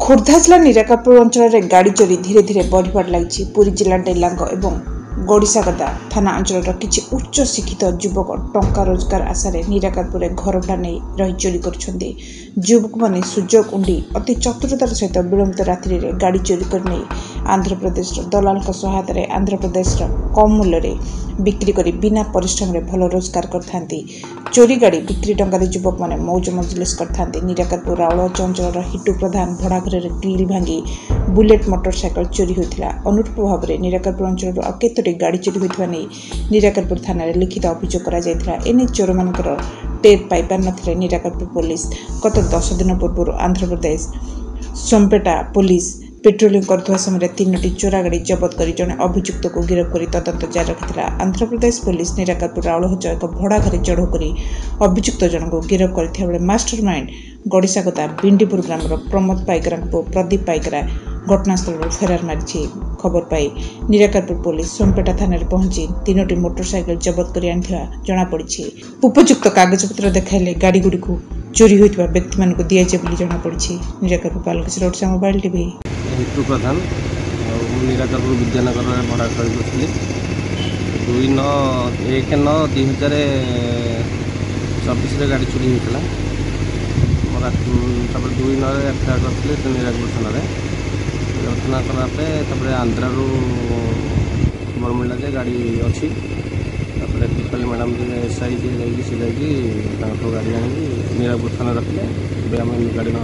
खोर्धा जिला निराकारपुर अंचल गाड़ी चोरी धीरे धीरे बढ़िबार लगी। पुरी जिला डेलांग और गड़िसागदा थाना अंचल किसी उच्च शिक्षित युवक टंका रोजगार आशारे निराकारपुर घर भड़ा नहीं रही चोरी कर युवक मैंने सुजोग उंडी अति चतुरतार सहित विलंबित रात्रि में गाड़ी चोरी करने आंध्र प्रदेश दलाल सहायतार आंध्र प्रदेश कम मूल्य बिक्री कर बिना परिश्रम भल रोजगार करते चोरी गाड़ी बिक्री टंका युवक मैंने मौज मजलिस करते। निराकारपुर राउलच अंचल हिटू प्रधान भड़ा घर ग्रिल भांगी बुलेट मोटरसाइकेल चोरी होता। अनुरूप भाव में निराकारपुर अंचल केतोटी गाड़ी चोरी होता नहीं निराकारपुर थाना लिखित अभियोग कर चोर मान टेर पाइपार न निराकारपुर पुलिस गत 10 दिन पूर्व आंध्र प्रदेश सोमपेटा पुलिस पेट्रोलिंग कर समय 3टी चोरा गाड़ी जबत कर जड़े अभियुक्त को गिरफ्त कर तदंत जारी रखी। आंध्र प्रदेश पुलिस निराकारपुर राउलहच एक भड़ा घर चढ़ऊ कर अभियुक्त जन को गिरफ्त कर मास्टर माइंड गड़िसागदा बिंडीपुर ग्राम प्रमोद पाइकरा पुओ प्रदीप पाइकरा घटनास्थल फेरार मारी। खबर पाई निराकारपुर पुलिस सोमपेटा थाना पहुंची 3टी मोटरसाइकेल जबत कर जमापड़ी। उपयुक्त कागजपत्र देखाइले गाड़ी गुड़ी को चोरी होता व्यक्ति मान दिजाए जमापड़ी। निराकारपुर बालकिश रोड मोबाइल टीवी हिटू प्रधान निराकारपुर विद्यानगर में भड़ा कर 2/9/2024 गाड़ी चोरी होता 2/9 एफआईआर करते निराकारपुर थाना घटना करापे आंध्रा खबर मिलला जे गाड़ी अच्छी दीपाली मैडम एसआई जी गाड़ी आनी निराकारपुर थाना रखिले गाड़ी ना